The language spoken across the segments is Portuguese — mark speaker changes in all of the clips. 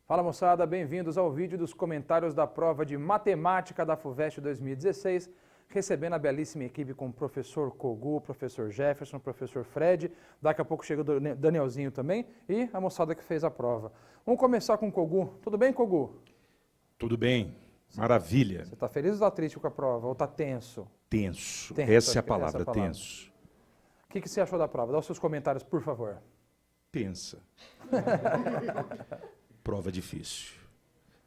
Speaker 1: Fala moçada, bem-vindos ao vídeo dos comentários da prova de Matemática da FUVEST 2016, recebendo a belíssima equipe com o professor Kogu, professor Jefferson, professor Fred, daqui a pouco chega o Danielzinho também e a moçada que fez a prova. Vamos começar com o Kogu. Tudo bem, Kogu?
Speaker 2: Tudo bem, maravilha.
Speaker 1: Você está feliz ou está triste com a prova? Ou está tenso?
Speaker 2: Tenso,
Speaker 1: Tenso,
Speaker 2: essa é a
Speaker 1: essa
Speaker 2: palavra,
Speaker 1: é a palavra.
Speaker 2: tenso.
Speaker 1: O que você achou da prova? Dá os seus comentários, por favor.
Speaker 2: Pensa. Prova difícil.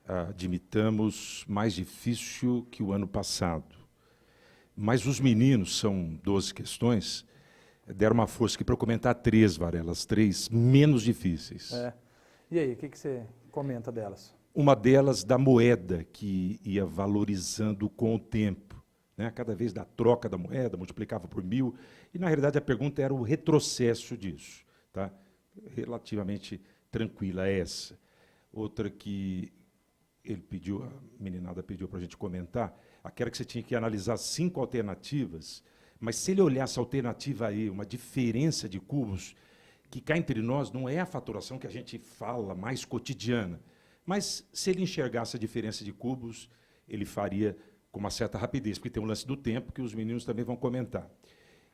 Speaker 2: Admitamos, mais difícil que o ano passado. Mas os meninos, são 12 questões, deram uma força aqui para eu comentar 3, Varela, as 3 menos difíceis.
Speaker 1: E aí, o que você comenta delas?
Speaker 2: Uma delas da moeda, que ia valorizando com o tempo. Né? Cada vez da troca da moeda, multiplicava por 1000. E, na realidade, a pergunta era o retrocesso disso. Tá? Relativamente tranquila essa. Outra que ele pediu, a meninada pediu para a gente comentar, aquela que você tinha que analisar 5 alternativas, mas se ele olhasse a alternativa aí, uma diferença de cubos, que cá entre nós não é a faturação que a gente fala mais cotidiana, mas se ele enxergasse a diferença de cubos, ele faria com uma certa rapidez, porque tem um lance do tempo que os meninos também vão comentar.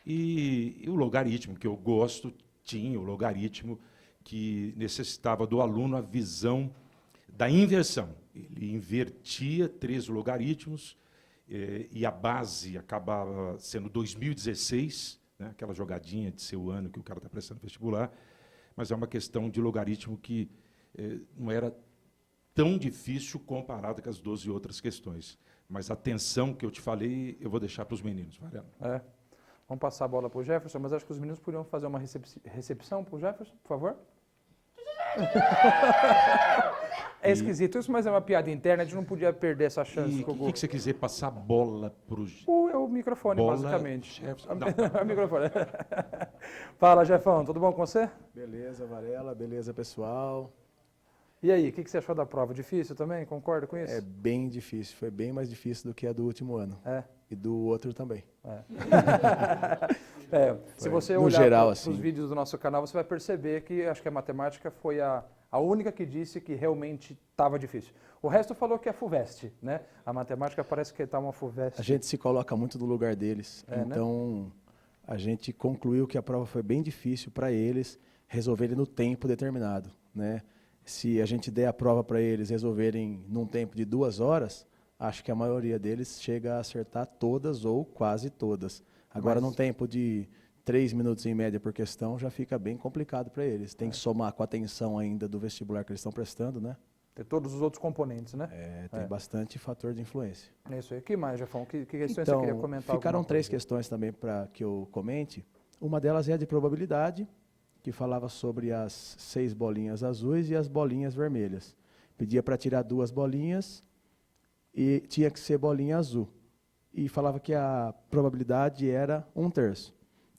Speaker 2: E o logaritmo, que eu gosto, tinha o logaritmo que necessitava do aluno a visão da inversão. Ele invertia 3 logaritmos e a base acabava sendo 2016, né, aquela jogadinha de seu ano que o cara está prestando vestibular, mas é uma questão de logaritmo que não era tão difícil comparado com as 12 outras questões. Mas a atenção que eu te falei, eu vou deixar para os meninos, Varela.
Speaker 1: Vamos passar a bola para o Jefferson, mas acho que os meninos podiam fazer uma recepção para o Jefferson, por favor. É esquisito isso, mas é uma piada interna, a gente não podia perder essa chance.
Speaker 2: E o que você quiser passar a bola para o...
Speaker 1: O microfone,
Speaker 2: bola,
Speaker 1: basicamente.
Speaker 2: Não.
Speaker 1: O microfone. Fala, Jefão, tudo bom com você?
Speaker 3: Beleza, Varela, beleza, pessoal.
Speaker 1: E aí, o que você achou da prova? Difícil também? Concorda com isso?
Speaker 3: É bem difícil, foi bem mais difícil do que a do último ano. E do outro também.
Speaker 1: Se você
Speaker 3: no
Speaker 1: olhar
Speaker 3: geral,
Speaker 1: para os
Speaker 3: assim.
Speaker 1: vídeos do nosso canal, você vai perceber que acho que a matemática foi a única que disse que realmente estava difícil. O resto falou que é FUVEST, né? A matemática parece que está uma FUVEST.
Speaker 3: A gente se coloca muito no lugar deles, então
Speaker 1: né?
Speaker 3: a gente concluiu que a prova foi bem difícil para eles resolverem no tempo determinado, né? Se a gente der a prova para eles resolverem num tempo de 2 horas, acho que a maioria deles chega a acertar todas ou quase todas. Agora, num tempo de 3 minutos em média por questão, já fica bem complicado para eles. Tem que somar com a atenção ainda do vestibular que eles estão prestando, né?
Speaker 1: Tem todos os outros componentes, né?
Speaker 3: Tem bastante fator de influência.
Speaker 1: É isso aí. O que mais, Jefão? Que questões
Speaker 3: Então,
Speaker 1: você queria comentar?
Speaker 3: ficaram 3 questões também para que eu comente. Uma delas é a de probabilidade, que falava sobre as 6 bolinhas azuis e as bolinhas vermelhas. Pedia para tirar 2 bolinhas e tinha que ser bolinha azul. E falava que a probabilidade era 1/3.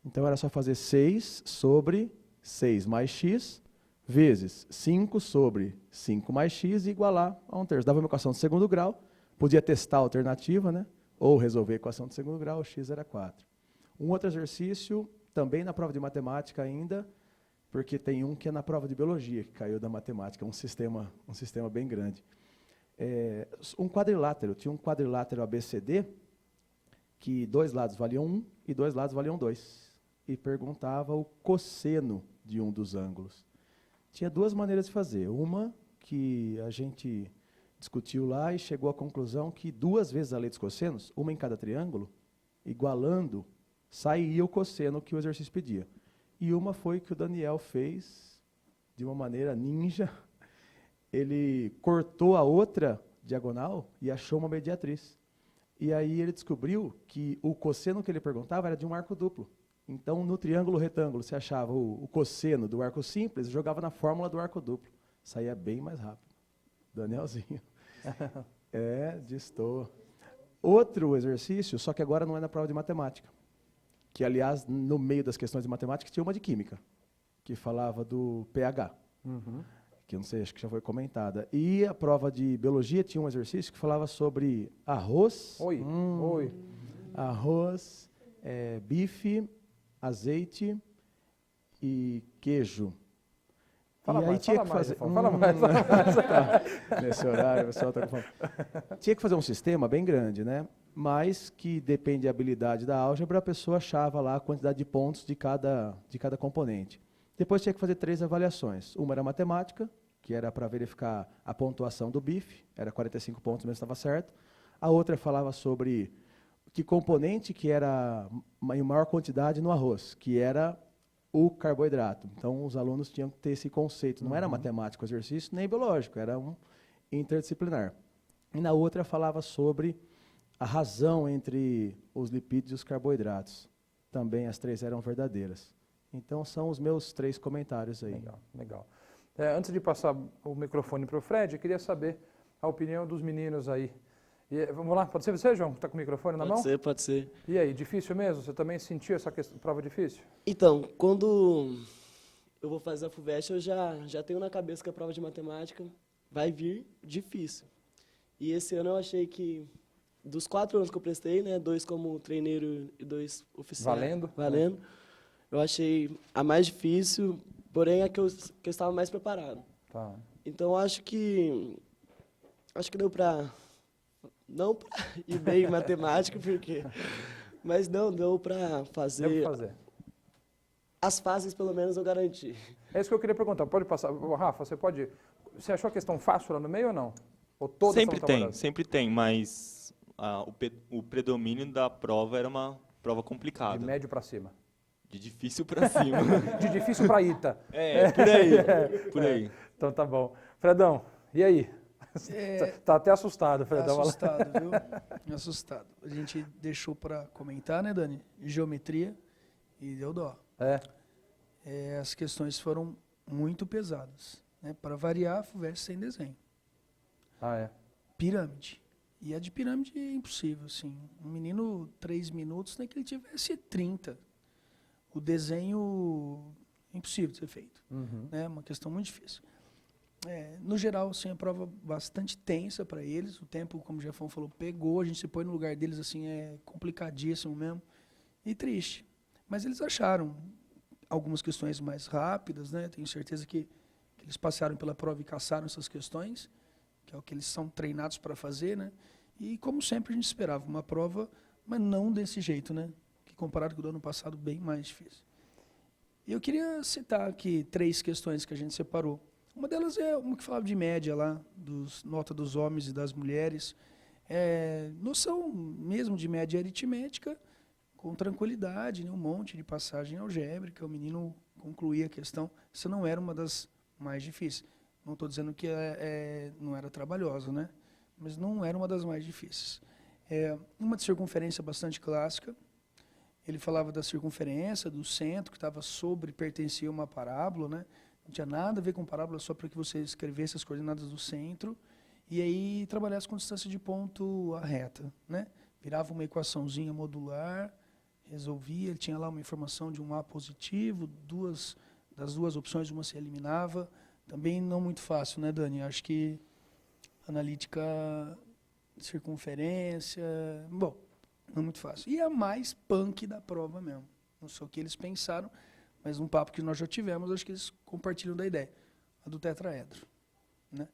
Speaker 3: Então era só fazer 6 sobre 6 mais x vezes 5 sobre 5 mais x e igualar a 1/3. Dava uma equação de segundo grau, podia testar a alternativa, né? Ou resolver a equação de segundo grau, x era 4. Um outro exercício, também na prova de matemática ainda, porque tem um que é na prova de biologia, que caiu da matemática, um sistema bem grande. Um quadrilátero, tinha um quadrilátero ABCD, que 2 lados valiam 1 e 2 lados valiam 2. E perguntava o cosseno de um dos ângulos. Tinha 2 maneiras de fazer. Uma que a gente discutiu lá e chegou à conclusão que 2 vezes a lei dos cossenos, uma em cada triângulo, igualando, sairia o cosseno que o exercício pedia. E uma foi que o Daniel fez de uma maneira ninja. Ele cortou a outra diagonal e achou uma mediatriz. E aí ele descobriu que o cosseno que ele perguntava era de um arco duplo. Então, no triângulo retângulo, você achava o cosseno do arco simples e jogava na fórmula do arco duplo. Saía bem mais rápido. Danielzinho. Destoa. Outro exercício, só que agora não é na prova de matemática. Que, aliás, no meio das questões de matemática, tinha uma de química, que falava do pH, que eu não sei, acho que já foi comentada. E a prova de biologia tinha um exercício que falava sobre arroz, arroz, bife, azeite e queijo.
Speaker 1: Fala
Speaker 3: e
Speaker 1: mais,
Speaker 3: aí tinha
Speaker 1: fala
Speaker 3: que
Speaker 1: mais,
Speaker 3: fazer.
Speaker 1: Ifão, fala mais, fala mais.
Speaker 3: Tá. Nesse horário, o pessoal tá com fome. Tinha que fazer um sistema bem grande, né? Mas que depende da habilidade da álgebra, a pessoa achava lá a quantidade de pontos de cada componente. Depois tinha que fazer 3 avaliações. Uma era matemática, que era para verificar a pontuação do bife, era 45 pontos, mas estava certo. A outra falava sobre que componente que era em maior quantidade no arroz, que era o carboidrato. Então, os alunos tinham que ter esse conceito. Não era matemático o exercício, nem biológico, era um interdisciplinar. E na outra falava sobre a razão entre os lipídios e os carboidratos. Também as 3 eram verdadeiras. Então, são os meus 3 comentários aí.
Speaker 1: Legal, legal. Antes de passar o microfone para o Fred, eu queria saber a opinião dos meninos aí. Vamos lá, pode ser você, João, que está com o microfone na mão?
Speaker 4: Pode ser.
Speaker 1: E aí, difícil mesmo? Você também sentiu essa prova difícil?
Speaker 4: Então, quando eu vou fazer a FUVEST, eu já tenho na cabeça que a prova de matemática vai vir difícil. E esse ano eu achei que, dos 4 anos que eu prestei, né, 2 como treineiro e 2 oficiais. Valendo. Eu achei a mais difícil, porém a que eu estava mais preparado.
Speaker 1: Tá.
Speaker 4: Então, acho que deu para... Não para ir bem em matemática, porque... Mas não, deu para fazer...
Speaker 1: Devo fazer.
Speaker 4: As fases, pelo menos, eu garanti.
Speaker 1: É isso que eu queria perguntar. Pode passar. Rafa, você achou a questão fácil lá no meio ou não? Ou todas
Speaker 5: Sempre tem, mas o predomínio da prova era uma prova complicada.
Speaker 1: De médio para cima.
Speaker 5: De difícil para cima.
Speaker 1: De difícil para Ita.
Speaker 5: Por aí.
Speaker 1: Então tá bom. Fredão, e aí? Tá até assustado, Fredão.
Speaker 6: Assustado, viu? Assustado. A gente deixou para comentar, né, Dani? Geometria e deu dó. As questões foram muito pesadas. Né? Para variar, a FUVEST sem desenho. Pirâmide. E a de pirâmide é impossível, assim. Um menino, 3 minutos, nem que ele tivesse 30. O desenho é impossível de ser feito. É uma questão muito difícil. No geral, assim, a prova bastante tensa para eles. O tempo, como o Jefão falou, pegou. A gente se põe no lugar deles, assim, é complicadíssimo mesmo. E triste. Mas eles acharam algumas questões mais rápidas, né? Tenho certeza que eles passaram pela prova e caçaram essas questões, que é o que eles são treinados para fazer, né? E, como sempre, a gente esperava uma prova, mas não desse jeito, né? Que comparado com o do ano passado, bem mais difícil. E eu queria citar aqui 3 questões que a gente separou. Uma delas é uma que falava de média lá, nota dos homens e das mulheres. Noção mesmo de média aritmética, com tranquilidade, né? Um monte de passagem algébrica, o menino concluía a questão. Essa não era uma das mais difíceis. Não estou dizendo que não era trabalhosa, né? Mas não era uma das mais difíceis. Uma de circunferência bastante clássica. Ele falava da circunferência, do centro, que estava pertencia a uma parábola, né? Não tinha nada a ver com parábola, só para que você escrevesse as coordenadas do centro. E aí trabalhasse com distância de ponto à reta, né? Virava uma equaçãozinha modular, resolvia, ele tinha lá uma informação de um A positivo, das duas opções, uma se eliminava. Também não muito fácil, né, Dani? Acho que analítica, circunferência, bom, não muito fácil. E a mais punk da prova mesmo. Não sei o que eles pensaram, mas um papo que nós já tivemos, acho que eles compartilham da ideia. A do tetraedro, né?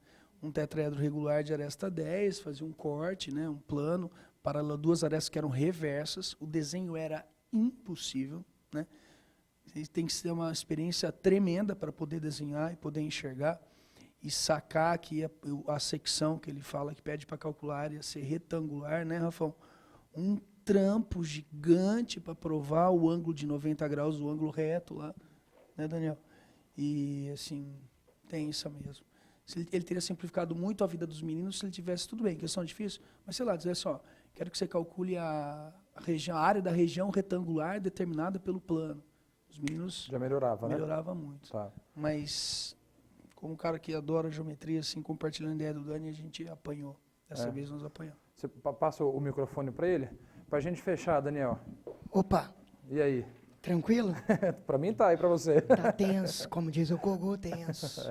Speaker 6: Um tetraedro regular de aresta 10, fazia um corte, né, um plano, paralelo a 2 arestas que eram reversas. O desenho era impossível, né? Tem que ter uma experiência tremenda para poder desenhar e poder enxergar e sacar que a secção que ele fala, que pede para calcular, ia ser retangular, né, Rafão? Um trampo gigante para provar o ângulo de 90 graus, o ângulo reto lá, né, Daniel? E, assim, tem isso mesmo. Ele teria simplificado muito a vida dos meninos se ele tivesse tudo bem, questão difícil, mas sei lá, dizer assim, ó, quero que você calcule a área da região retangular determinada pelo plano. Os meninos
Speaker 1: já melhorava, né?
Speaker 6: Melhorava muito.
Speaker 1: Tá.
Speaker 6: Mas, como um cara que adora geometria, assim, compartilhando a ideia do Dani, a gente apanhou. Dessa vez nós apanhamos.
Speaker 1: Você passa o microfone para ele? Para a gente fechar, Daniel.
Speaker 7: Opa!
Speaker 1: E aí?
Speaker 7: Tranquilo?
Speaker 1: Para mim tá, e para você?
Speaker 7: Tá tenso, como diz o Cogô, tenso.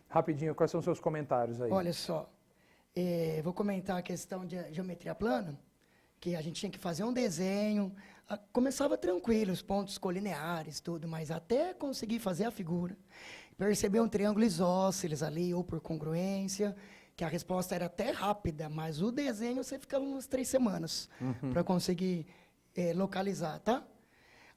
Speaker 1: Rapidinho, quais são os seus comentários aí?
Speaker 7: Olha só, vou comentar a questão de geometria plana, que a gente tinha que fazer um desenho, começava tranquilo, os pontos colineares, tudo, mas até conseguir fazer a figura. perceber um triângulo isósceles ali, ou por congruência, que a resposta era até rápida, mas o desenho você ficava umas 3 semanas para conseguir localizar, tá?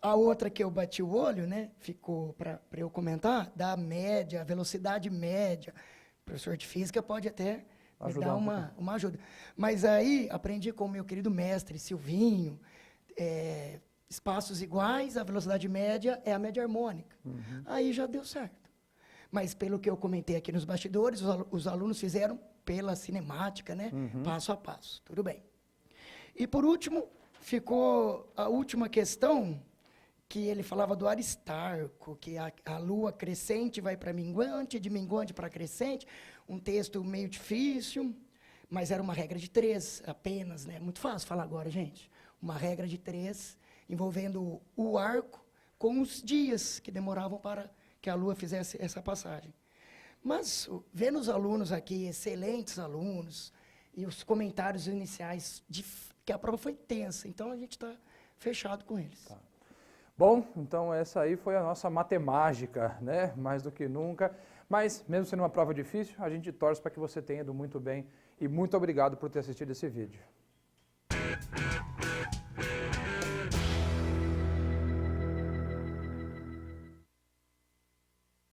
Speaker 7: A outra que eu bati o olho, né, ficou para eu comentar, da média, a velocidade média. O professor de física pode até me dar uma ajuda. Mas aí aprendi com o meu querido mestre Silvinho, espaços iguais, a velocidade média é a média harmônica. Aí já deu certo. Mas pelo que eu comentei aqui nos bastidores, os alunos fizeram pela cinemática, né, passo a passo. Tudo bem. E por último, ficou a última questão, que ele falava do Aristarco, que a lua crescente vai para minguante, de minguante para crescente, um texto meio difícil, mas era uma regra de 3 apenas, né? Muito fácil falar agora, gente. Uma regra de 3, envolvendo o arco com os dias que demoravam para que a lua fizesse essa passagem. Mas, vendo os alunos aqui, excelentes alunos, e os comentários iniciais, que a prova foi tensa, então a gente está fechado com eles.
Speaker 1: Tá. Bom, então essa aí foi a nossa matemática, né? Mais do que nunca. Mas, mesmo sendo uma prova difícil, a gente torce para que você tenha ido muito bem. E muito obrigado por ter assistido esse vídeo.